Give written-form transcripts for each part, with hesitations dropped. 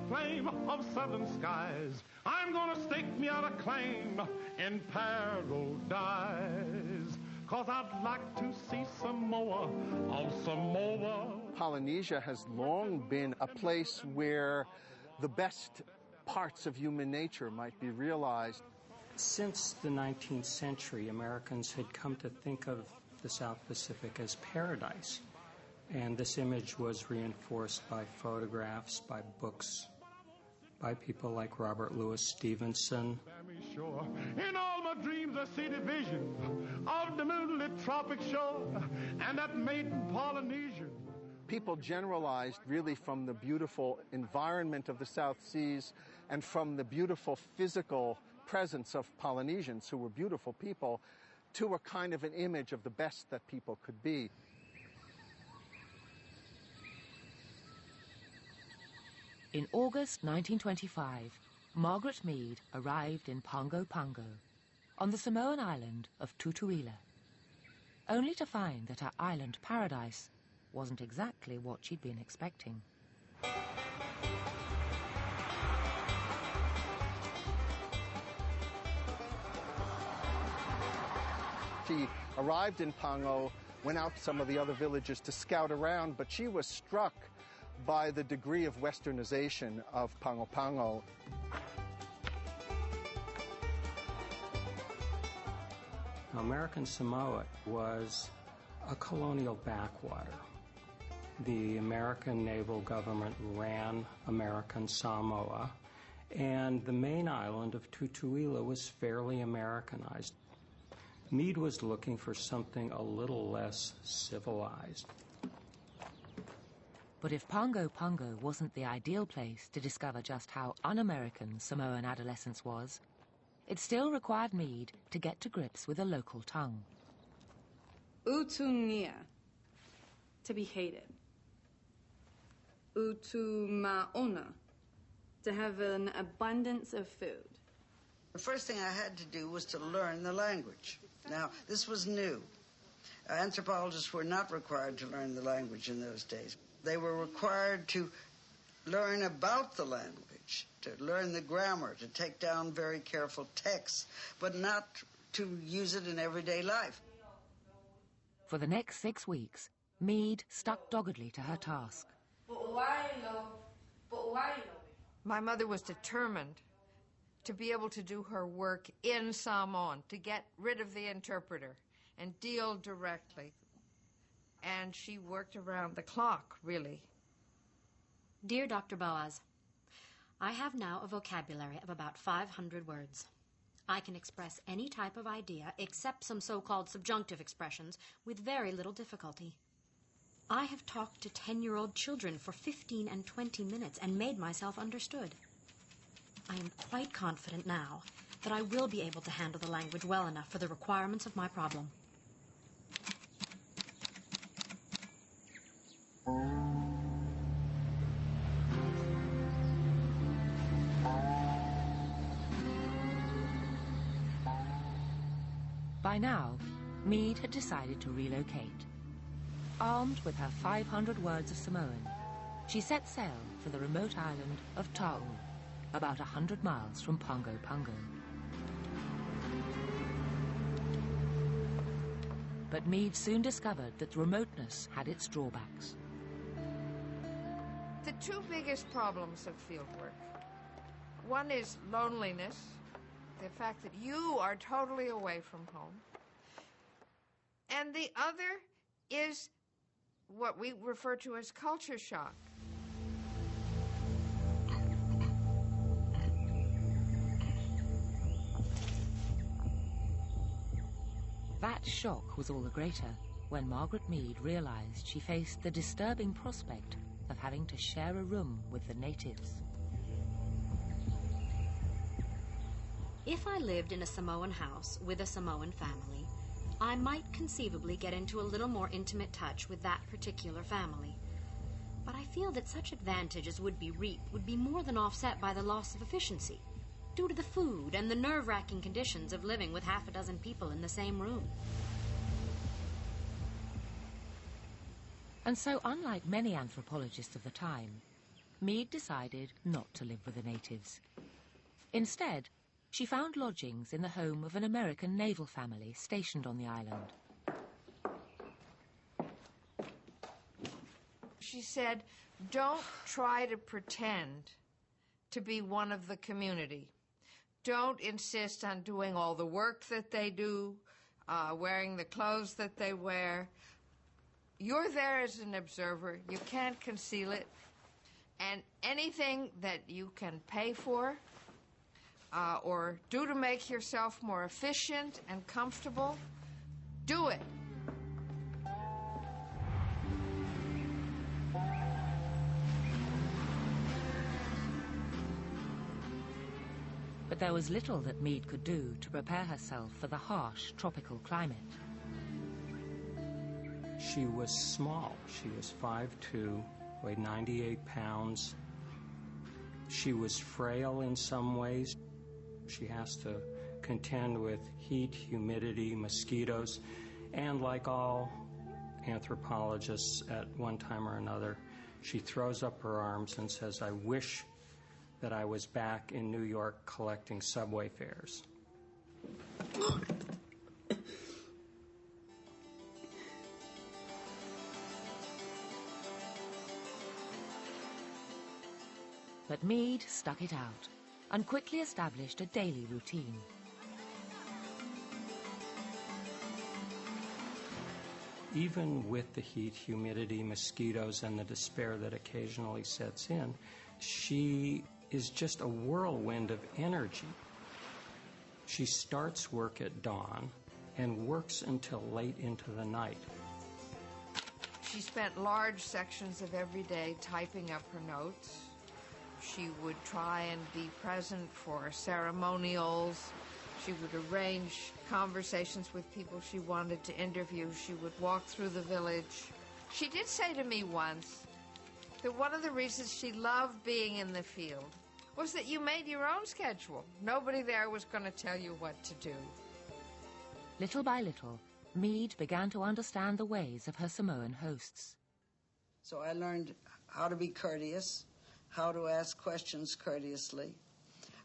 flame of southern skies. I'm gonna stake me out a claim in paradise. 'Cause I'd like to see Samoa, oh Samoa. Polynesia has long been a place where the best parts of human nature might be realized. Since the 19th century, Americans had come to think of the South Pacific as paradise. And this image was reinforced by photographs, by books, by people like Robert Louis Stevenson. In all my dreams I see the vision of the moonlit tropic shore and that maiden Polynesian. People generalized really from the beautiful environment of the South Seas and from the beautiful physical presence of Polynesians, who were beautiful people, to a kind of an image of the best that people could be. In August 1925, Margaret Mead arrived in Pago Pago, on the Samoan island of Tutuila, only to find that her island paradise wasn't exactly what she'd been expecting. She arrived in Pago, went out to some of the other villages to scout around, but she was struck by the degree of westernization of Pago Pago. American Samoa was a colonial backwater. The American naval government ran American Samoa, and the main island of Tutuila was fairly Americanized. Mead was looking for something a little less civilized. But if Pago Pago wasn't the ideal place to discover just how un-American Samoan adolescence was, it still required Mead to get to grips with a local tongue. Utungia, to be hated. Utumaona, to have an abundance of food. The first thing I had to do was to learn the language. Now, this was new. Anthropologists were not required to learn the language in those days. They were required to learn about the language, to learn the grammar, to take down very careful texts, but not to use it in everyday life. For the next 6 weeks, Mead stuck doggedly to her task. My mother was determined to be able to do her work in Samoan, to get rid of the interpreter and deal directly. And she worked around the clock, really. Dear Dr. Boaz, I have now a vocabulary of about 500 words. I can express any type of idea except some so-called subjunctive expressions with very little difficulty. I have talked to 10-year-old children for 15 and 20 minutes and made myself understood. I am quite confident now that I will be able to handle the language well enough for the requirements of my problem. By now, Mead had decided to relocate. Armed with her 500 words of Samoan, she set sail for the remote island of Ta'u, about 100 miles from Pago Pago. But Mead soon discovered that remoteness had its drawbacks. The two biggest problems of fieldwork. One is loneliness, the fact that you are totally away from home. And the other is what we refer to as culture shock. That shock was all the greater when Margaret Mead realized she faced the disturbing prospect of having to share a room with the natives. If I lived in a Samoan house with a Samoan family, I might conceivably get into a little more intimate touch with that particular family. But I feel that such advantages would be reaped would be more than offset by the loss of efficiency, due to the food and the nerve-wracking conditions of living with half a dozen people in the same room. And so, unlike many anthropologists of the time, Mead decided not to live with the natives. Instead, she found lodgings in the home of an American naval family stationed on the island. She said, don't try to pretend to be one of the community. Don't insist on doing all the work that they do, wearing the clothes that they wear. You're there as an observer. You can't conceal it. And anything that you can pay for or do to make yourself more efficient and comfortable, do it. But there was little that Mead could do to prepare herself for the harsh tropical climate. She was small. She was 5'2", weighed 98 pounds. She was frail in some ways. She has to contend with heat, humidity, mosquitoes, and like all anthropologists at one time or another, she throws up her arms and says, I wish that I was back in New York collecting subway fares. But Mead stuck it out and quickly established a daily routine. Even with the heat, humidity, mosquitoes, and the despair that occasionally sets in, she is just a whirlwind of energy. She starts work at dawn and works until late into the night. She spent large sections of every day typing up her notes. She would try and be present for ceremonials. She would arrange conversations with people she wanted to interview. She would walk through the village. She did say to me once that one of the reasons she loved being in the field was that you made your own schedule. Nobody there was going to tell you what to do. Little by little, Mead began to understand the ways of her Samoan hosts. So I learned how to be courteous, how to ask questions courteously.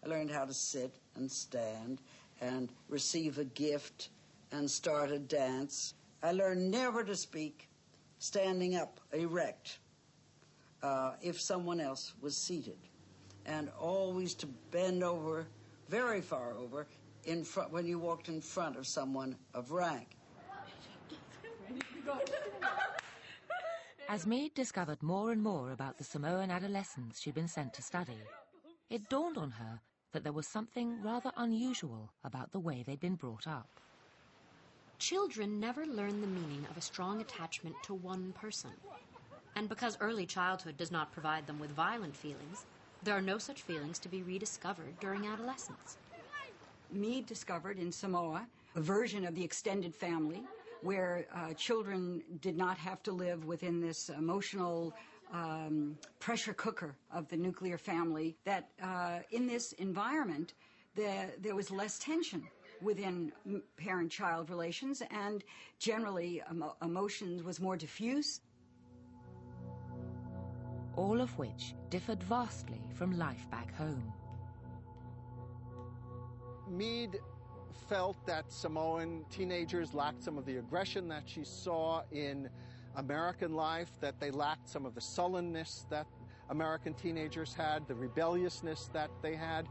I learned how to sit and stand and receive a gift and start a dance. I learned never to speak standing up erect if someone else was seated, and always to bend over, very far over, in front when you walked in front of someone of rank. As Mead discovered more and more about the Samoan adolescents she'd been sent to study, it dawned on her that there was something rather unusual about the way they'd been brought up. Children never learn the meaning of a strong attachment to one person. And because early childhood does not provide them with violent feelings, there are no such feelings to be rediscovered during adolescence. Mead discovered in Samoa a version of the extended family where children did not have to live within this emotional pressure cooker of the nuclear family, that in this environment there was less tension within parent-child relations, and generally emotions was more diffuse. All of which differed vastly from life back home. Mead felt that Samoan teenagers lacked some of the aggression that she saw in American life, that they lacked some of the sullenness that American teenagers had, the rebelliousness that they had.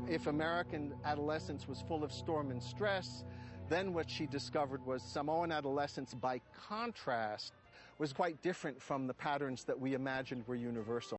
If American adolescence was full of storm and stress, then what she discovered was Samoan adolescence, by contrast, was quite different from the patterns that we imagined were universal.